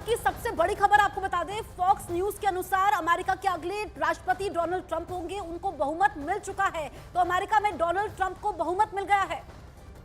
की सबसे बड़ी खबर आपको बता दें, फॉक्स न्यूज के अनुसार अमेरिका के अगले राष्ट्रपति डोनाल्ड ट्रंप होंगे। उनको बहुमत मिल चुका है, तो अमेरिका में डोनाल्ड ट्रंप को बहुमत मिल गया है।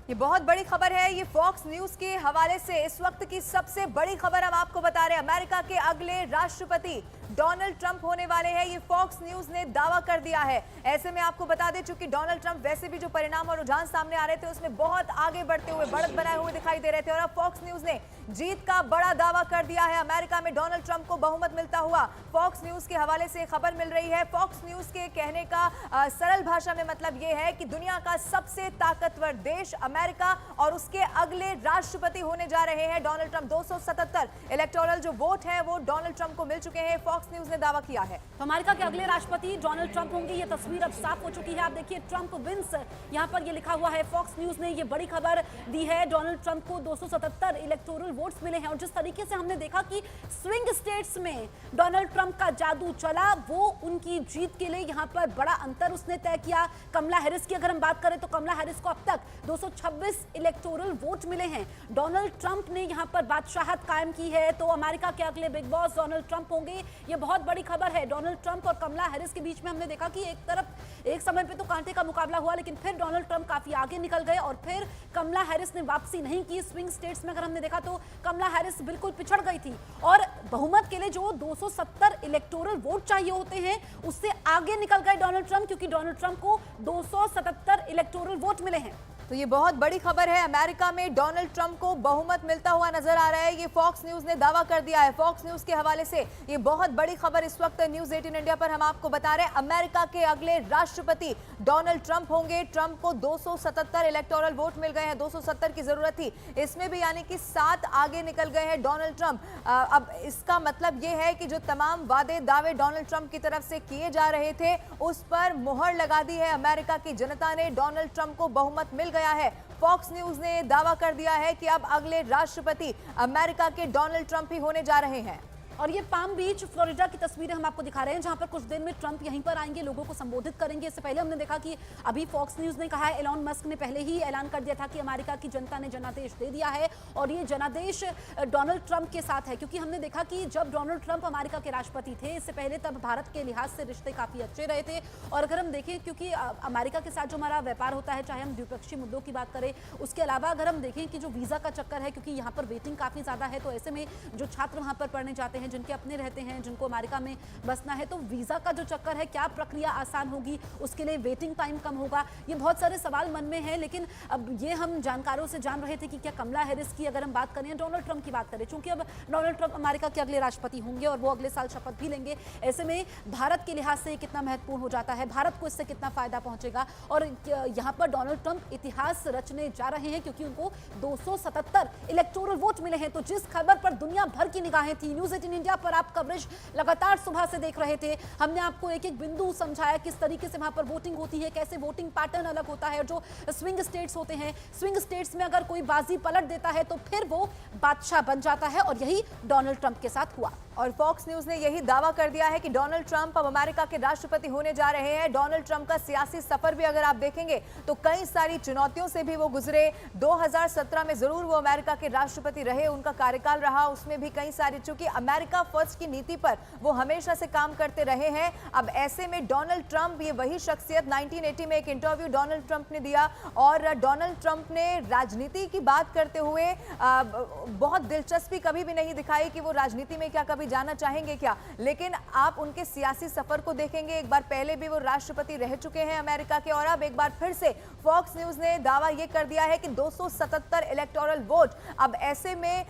ये बहुत बड़ी खबर है। ये फॉक्स न्यूज के हवाले से इस वक्त की सबसे बड़ी खबर हम आपको बता रहे हैं। अमेरिका के अगले राष्ट्रपति डोनाल्ड ट्रंप होने वाले हैं, ये फॉक्स न्यूज ने दावा कर दिया है। ऐसे में आपको बता दें, चूंकि डोनाल्ड ट्रंप वैसे भी जो परिणाम और रुझान सामने आ रहे थे उसमें बहुत आगे बढ़ते हुए, बढ़त बनाए हुए दिखाई दे रहे थे, और अब फॉक्स न्यूज ने जीत का बड़ा दावा कर दिया है। अमेरिका में डोनाल्ड ट्रंप को बहुमत मिलता हुआ फॉक्स न्यूज के हवाले से खबर मिल रही है। फॉक्स न्यूज के कहने का सरल भाषा में मतलब यह है कि दुनिया का सबसे ताकतवर देश अमेरिका और उसके अगले राष्ट्रपति होने जा रहे हैं डोनाल्ड ट्रंप। 277 इलेक्टोरल जो वोट है वो डोनाल्ड ट्रंप को मिल चुके हैं, फॉक्स न्यूज ने दावा किया है। तो अमेरिका के अगले राष्ट्रपति डोनाल्ड ट्रंप होंगे, ये तस्वीर अब साफ हो चुकी है। आप देखिए, ट्रंप विंस यहाँ पर ये लिखा हुआ है। फॉक्स न्यूज ने ये बड़ी खबर दी है। डोनाल्ड ट्रंप को 277 इलेक्टोरल वोट्स मिले हैं, और जिस तरीके से हमने देखा कि स्विंग स्टेट्स में डोनाल्ड ट्रंप का जादू चला, वो उनकी जीत के लिए यहाँ पर बड़ा अंतर उसने तय किया। कमला हैरिस की अगर हम बात करें तो कमला हैरिस को अब तक 226 इलेक्टोरल वोट मिले हैं। डोनाल्ड ट्रंप ने यहाँ पर बादशाहत कायम की है, तो अमेरिका के अगले बिग बॉस डोनाल्ड ट्रंप होंगे। ये बहुत बड़ी खबर है। डोनाल्ड ट्रंप और कमला हैरिस के बीच में हमने देखा कि एक तरफ एक समय पे तो कांटे का मुकाबला हुआ, लेकिन फिर डोनाल्ड ट्रंप काफी आगे निकल गए और फिर कमला हैरिस ने वापसी नहीं की। स्विंग स्टेट्स में अगर हमने देखा तो कमला हैरिस बिल्कुल पिछड़ गई थी, और बहुमत के लिए जो 270 इलेक्टोरल वोट चाहिए होते हैं उससे आगे निकल गए डोनाल्ड ट्रंप, क्योंकि डोनाल्ड ट्रंप को 277 इलेक्टोरल वोट मिले हैं। तो ये बहुत बड़ी खबर है। अमेरिका में डोनाल्ड ट्रंप को बहुमत मिलता हुआ नजर आ रहा है, ये फॉक्स न्यूज ने दावा कर दिया है। फॉक्स न्यूज के हवाले से ये बहुत बड़ी खबर इस वक्त न्यूज 18 इंडिया पर हम आपको बता रहे हैं। अमेरिका के अगले राष्ट्रपति डोनाल्ड ट्रंप होंगे। ट्रंप को 277 इलेक्टोरल वोट मिल गए हैं, 270 की जरूरत थी, इसमें भी यानी कि 7 आगे निकल गए हैं डोनाल्ड ट्रंप। अब इसका मतलब ये है कि जो तमाम वादे दावे डोनाल्ड ट्रंप की तरफ से किए जा रहे थे उस पर मुहर लगा दी है अमेरिका की जनता ने। डोनाल्ड ट्रंप को बहुमत मिल गया है। फॉक्स न्यूज ने दावा कर दिया है कि अब अगले राष्ट्रपति अमेरिका के डोनाल्ड ट्रंप ही होने जा रहे हैं। और ये पाम बीच फ्लोरिडा की तस्वीरें हम आपको दिखा रहे हैं, जहां पर कुछ दिन में ट्रंप यहीं पर आएंगे, लोगों को संबोधित करेंगे। इससे पहले हमने देखा कि अभी फॉक्स न्यूज ने कहा है, एलॉन मस्क ने पहले ही ऐलान कर दिया था कि अमेरिका की जनता ने जनादेश दे दिया है, और ये जनादेश डोनाल्ड ट्रंप के साथ है, क्योंकि हमने देखा कि जब डोनाल्ड ट्रंप अमेरिका के राष्ट्रपति थे इससे पहले, तब भारत के लिहाज से रिश्ते काफी अच्छे रहे थे। और अगर हम देखें, क्योंकि अमेरिका के साथ जो हमारा व्यापार होता है, चाहे हम द्विपक्षीय मुद्दों की बात करें, उसके अलावा अगर हम देखें कि जो वीजा का चक्कर है, क्योंकि यहाँ पर वेटिंग काफी ज्यादा है, तो ऐसे में जो छात्र वहां पर पढ़ने जाते हैं, जिनके अपने रहते हैं, जिनको अमेरिका में बसना है, तो वीजा का जो चक्कर है, क्या प्रक्रिया आसान होगी, उसके लिए वेटिंग टाइम कम होगा, ये बहुत सारे सवाल मन में हैं। लेकिन अब ये हम जानकारों से जान रहे थे कि क्या कमला हैरिस की अगर हम बात करें, डोनाल्ड ट्रंप की बात करें, चूंकि अब डोनाल्ड ट्रंप अमेरिका के अगले राष्ट्रपति होंगे और वो अगले साल शपथ भी लेंगे, ऐसे में भारत के लिहाज से कितना महत्वपूर्ण हो जाता है, भारत को इससे कितना फायदा पहुंचेगा। और यहाँ पर डोनाल्ड ट्रंप इतिहास रचने जा रहे हैं, क्योंकि उनको 277 इलेक्टोरल वोट मिले हैं। तो जिस खबर पर दुनिया भर की निगाहें थी, न्यूज 18 इंडिया पर आप कवरेज लगातार सुबह से देख रहे थे, हमने आपको एक एक बिंदु समझाया किस तरीके से वहां पर वोटिंग होती है, कैसे वोटिंग पैटर्न अलग होता है। जो स्विंग स्टेट्स होते हैं, स्विंग स्टेट्स में अगर कोई बाजी पलट देता है तो फिर वो बादशाह बन जाता है, और यही डोनाल्ड ट्रंप के साथ हुआ। और फॉक्स न्यूज ने यही दावा कर दिया है कि डोनाल्ड ट्रंप अब अमेरिका के राष्ट्रपति होने जा रहे हैं। डोनाल्ड ट्रंप का सियासी सफर भी अगर आप देखेंगे तो कई सारी चुनौतियों से भी वो गुजरे। 2017 में जरूर वो अमेरिका के राष्ट्रपति रहे, उनका कार्यकाल रहा, उसमें भी कई सारी, चूंकि अमेरिका फर्स्ट की नीति पर वो हमेशा से काम करते रहे हैं। अब ऐसे में डोनाल्ड ट्रंप, ये वही शख्सियत, 1980 में एक इंटरव्यू डोनाल्ड ट्रंप ने दिया, और डोनाल्ड ट्रंप ने राजनीति की बात करते हुए बहुत दिलचस्पी कभी भी नहीं दिखाई कि वो राजनीति में क्या कभी जाना चाहेंगे क्या। लेकिन आप उनके सियासी सफर को देखेंगे, एक बार पहले भी वो राष्ट्रपति रह चुके हैं अमेरिका के, और अब एक बार फिर से फॉक्स न्यूज ने दावा ये कर दिया है कि 277 इलेक्टोरल वोट। अब ऐसे में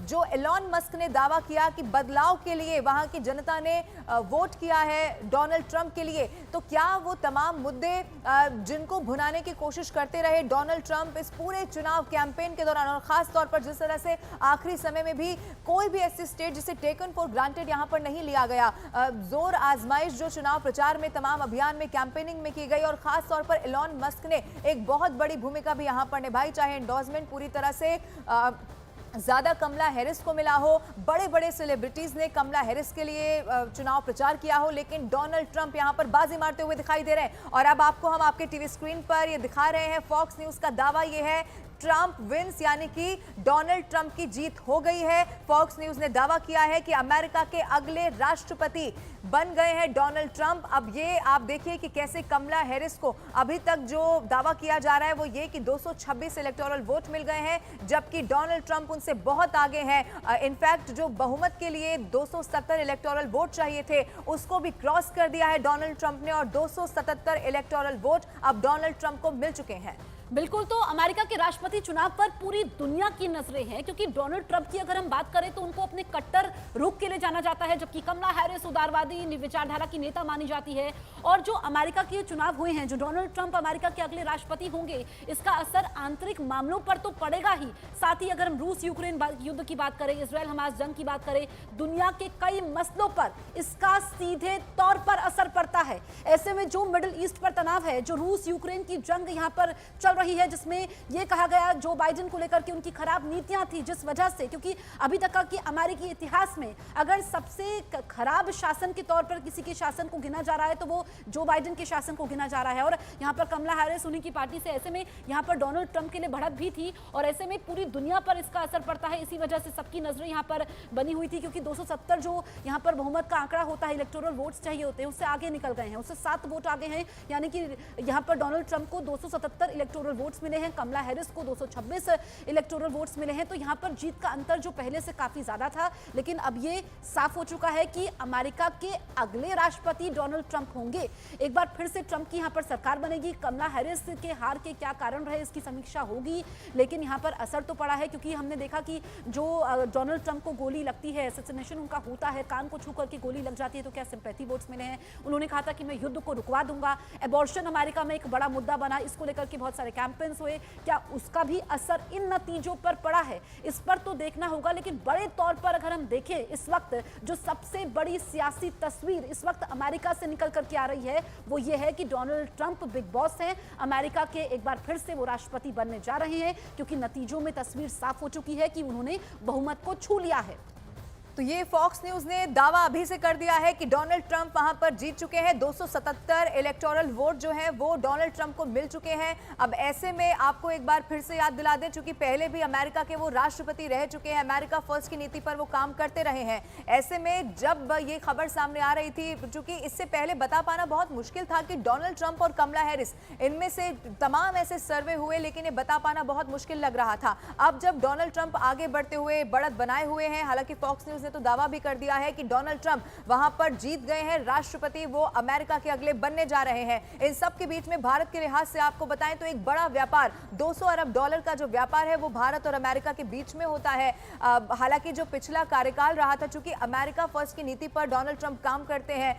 जो एलॉन मस्क ने दावा किया कि बदलाव के लिए वहां की जनता ने वोट किया है डोनाल्ड ट्रंप के लिए, तो क्या वो तमाम मुद्दे जिनको भुनाने की कोशिश करते रहे डोनाल्ड ट्रंप इस पूरे चुनाव कैंपेन के दौरान, और खास तौर पर जिस तरह से आखिरी समय में भी कोई भी ऐसी स्टेट जिसे टेकन फॉर ग्रांटेड यहां पर नहीं लिया गया, जोर आजमाइश जो चुनाव प्रचार में, तमाम अभियान में, कैंपेनिंग में की गई, और खास तौर पर एलॉन मस्क ने एक बहुत बड़ी भूमिका भी यहां पर निभाई, चाहे एंडोर्समेंट पूरी तरह से ज्यादा कमला हैरिस को मिला हो, बड़े बड़े सेलिब्रिटीज ने कमला हैरिस के लिए चुनाव प्रचार किया हो, लेकिन डोनाल्ड ट्रंप यहां पर बाजी मारते हुए दिखाई दे रहे हैं। और अब आपको हम आपके टीवी स्क्रीन पर ये दिखा रहे हैं, फॉक्स न्यूज का दावा ये है ट्रंप विंस, यानी कि डोनाल्ड ट्रंप की जीत हो गई है। फॉक्स न्यूज ने दावा किया है कि अमेरिका के अगले राष्ट्रपति बन गए हैं डोनाल्ड ट्रंप। अब ये आप देखिए कि कैसे कमला हैरिस को अभी तक जो दावा किया जा रहा है वो ये कि 226 इलेक्टोरल वोट मिल गए हैं, जबकि डोनाल्ड ट्रंप उनसे बहुत आगे हैं। इनफैक्ट जो बहुमत के लिए 270 इलेक्टोरल वोट चाहिए थे उसको भी क्रॉस कर दिया है डोनाल्ड ट्रंप ने, और 277 इलेक्टोरल वोट अब डोनाल्ड ट्रंप को मिल चुके हैं। बिल्कुल, तो अमेरिका के राष्ट्रपति चुनाव पर पूरी दुनिया की नजरें हैं, क्योंकि डोनाल्ड ट्रंप की अगर हम बात करें तो उनको अपने कट्टर रुख के लिए जाना जाता है, जबकि कमला हैरिस उदारवादी विचारधारा की नेता मानी जाती है। और जो अमेरिका के चुनाव हुए हैं, जो डोनाल्ड ट्रंप अमेरिका के अगले राष्ट्रपति होंगे, इसका असर आंतरिक मामलों पर तो पड़ेगा ही, साथ ही अगर हम रूस यूक्रेन युद्ध की बात करें, इसराइल हमास जंग की बात करें, दुनिया के कई मसलों पर इसका सीधे तौर पर असर पड़ता है। ऐसे में जो मिडिल ईस्ट पर तनाव है, जो रूस यूक्रेन की जंग यहाँ पर चल रही है, जिसमें यह कहा गया जो बाइडेन को लेकर के उनकी खराब नीतियां थी, जिस वजह से, क्योंकि अभी तक की अमेरिकी इतिहास में अगर सबसे खराब शासन के तौर पर किसी के शासन को गिना जा रहा है तो वो जो बाइडेन के शासन को गिना जा रहा है। और यहाँ पर कमला हैरिस उन्हीं की पार्टी से, ऐसे में यहाँ पर डोनाल्ड ट्रंप के लिए बढ़त भी थी, और ऐसे में पूरी दुनिया पर इसका असर पड़ता है। इसी वजह से सबकी नजरें यहाँ पर बनी हुई थी, क्योंकि 270 जो यहाँ पर बहुमत का आंकड़ा होता है, इलेक्टोरल वोट्स चाहिए होते हैं, उससे आगे निकल गए हैं, उससे 7 वोट आगे हैं। यानी कि यहाँ पर डोनाल्ड ट्रंप को 277 इलेक्टोरल वोट्स मिले हैं, कमला हैरिस को 226 इलेक्टोरल वोट्स मिले हैं। तो यहाँ पर जीत का अंतर जो पहले से काफी ज्यादा था, लेकिन अब ये साफ हो चुका है कि अमेरिका के अगले राष्ट्रपति डोनाल्ड ट्रंप होंगे। एक बार फिर से ट्रंप की यहाँ पर सरकार बनेगी। कमला हैरिस के हार के क्या कारण रहे इसकी समीक्षा होगी, लेकिन यहाँ पर असर तो पड़ा है, क्योंकि हमने देखा कि जो डोनाल्ड ट्रंप को गोली लगती है, असैसिनेशन उनका होता है, कान को छू करके गोली लग जाती है, तो क्या सिंपैथी वोट्स मिले हैं। उन्होंने कहा था कि मैं युद्ध को रुकवा दूंगा। एबॉर्शन अमेरिका में एक बड़ा मुद्दा बना, इसको लेकर के बहुत सारे कैंपेन्स हुए, क्या उसका भी असर इन नतीजों पर पड़ा है, इस पर तो देखना होगा। लेकिन बड़े तौर पर अगर हम देखें, इस वक्त जो सबसे बड़ी सियासी तस्वीर इस वक्त अमेरिका से निकल करके आ रही है वो ये है कि डोनाल्ड ट्रंप बिग बॉस हैं, अमेरिका के एक बार फिर से वो राष्ट्रपति बनने जा रहे हैं, क्योंकि नतीजों में तस्वीर साफ हो चुकी है कि उन्होंने बहुमत को छू लिया है। तो ये फॉक्स न्यूज ने दावा अभी से कर दिया है कि डोनाल्ड ट्रंप वहां पर जीत चुके हैं। 277 इलेक्टोरल वोट जो हैं वो डोनाल्ड ट्रंप को मिल चुके हैं। अब ऐसे में आपको एक बार फिर से याद दिला दें, चूंकि पहले भी अमेरिका के वो राष्ट्रपति रह चुके हैं, अमेरिका फर्स्ट की नीति पर वो काम करते रहे हैं। ऐसे में जब ये खबर सामने आ रही थी, चूंकि इससे पहले बता पाना बहुत मुश्किल था कि डोनाल्ड ट्रंप और कमला हैरिस, इनमें से तमाम ऐसे सर्वे हुए, लेकिन ये बता पाना बहुत मुश्किल लग रहा था। अब जब डोनाल्ड ट्रंप आगे बढ़ते हुए बढ़त बनाए हुए हैं, हालांकि फॉक्स न्यूज ने तो दावा भी कर दिया है कि डोनाल्ड ट्रंप वहां पर जीत गए हैं, राष्ट्रपति वो अमेरिका के अगले बनने जा रहे हैं। इन सब के बीच में भारत के लिहाज से आपको बताएं तो एक बड़ा व्यापार, 200 अरब डॉलर का जो व्यापार है वो भारत और अमेरिका के बीच में होता है। हालांकि जो पिछला कार्यकाल रहा था, चूंकि अमेरिका फर्स्ट की नीति पर डोनाल्ड ट्रंप काम करते हैं,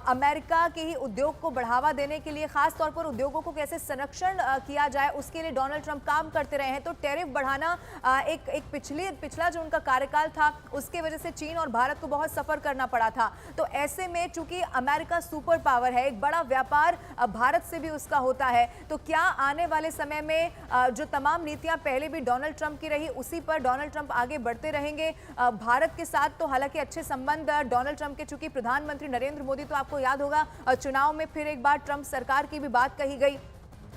अमेरिका के ही उद्योग को बढ़ावा देने के लिए, खासतौर पर उद्योगों को कैसे संरक्षण किया जाए उसके लिए डोनाल्ड ट्रंप काम करते रहे हैं। तो टैरिफ बढ़ाना एक पिछला जो उनका कार्यकाल था उसके वजह से चीन और भारत को बहुत सफर करना पड़ा था। तो ऐसे में चूंकि अमेरिका सुपर पावर है, एक बड़ा व्यापार भारत से भी उसका होता है, तो क्या आने वाले समय में जो तमाम नीतियां पहले भी डोनाल्ड ट्रंप की रही उसी पर डोनाल्ड ट्रंप आगे बढ़ते रहेंगे। भारत के साथ तो हालांकि अच्छे संबंध डोनाल्ड ट्रंप के, चूंकि प्रधानमंत्री नरेंद्र मोदी, तो आपको याद होगा चुनाव में फिर एक बार ट्रंप सरकार की भी बात कही गई।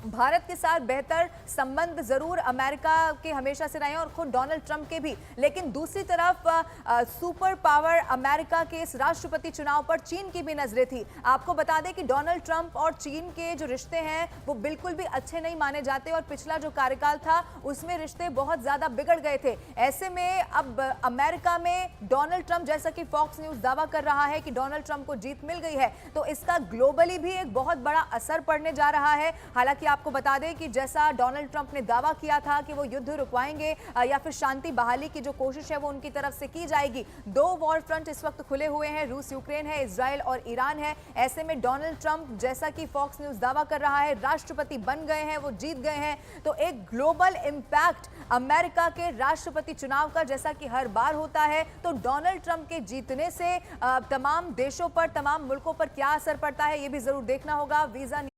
भारत के साथ बेहतर संबंध जरूर अमेरिका के हमेशा से रहे हैं और खुद डोनाल्ड ट्रंप के भी, लेकिन दूसरी तरफ सुपर पावर अमेरिका के इस राष्ट्रपति चुनाव पर चीन की भी नजरें थी। आपको बता दें कि डोनाल्ड ट्रंप और चीन के जो रिश्ते हैं वो बिल्कुल भी अच्छे नहीं माने जाते और पिछला जो कार्यकाल था उसमें रिश्ते बहुत ज्यादा बिगड़ गए थे। ऐसे में अब अमेरिका में डोनाल्ड ट्रंप, जैसा कि फॉक्स न्यूज दावा कर रहा है कि डोनाल्ड ट्रंप को जीत मिल गई है, तो इसका ग्लोबली भी एक बहुत बड़ा असर पड़ने जा रहा है। हालांकि आपको बता दें कि जैसा डोनाल्ड ट्रंप ने दावा किया था कि वो युद्ध रुकवाएंगे या फिर शांति बहाली की जो कोशिश है वो उनकी तरफ से की जाएगी। 2 वॉर फ्रंट इस वक्त खुले हुए हैं, रूस यूक्रेन है, इजराइल और ईरान है। ऐसे में डोनाल्ड ट्रंप, जैसा कि फॉक्स न्यूज दावा कर रहा है, राष्ट्रपति बन गए हैं, वो जीत गए हैं। तो एक ग्लोबल इंपैक्ट अमेरिका के राष्ट्रपति चुनाव का, जैसा कि हर बार होता है, तो डोनाल्ड ट्रंप के जीतने से तमाम देशों पर, तमाम मुल्कों पर क्या असर पड़ता है ये भी जरूर देखना होगा। वीजा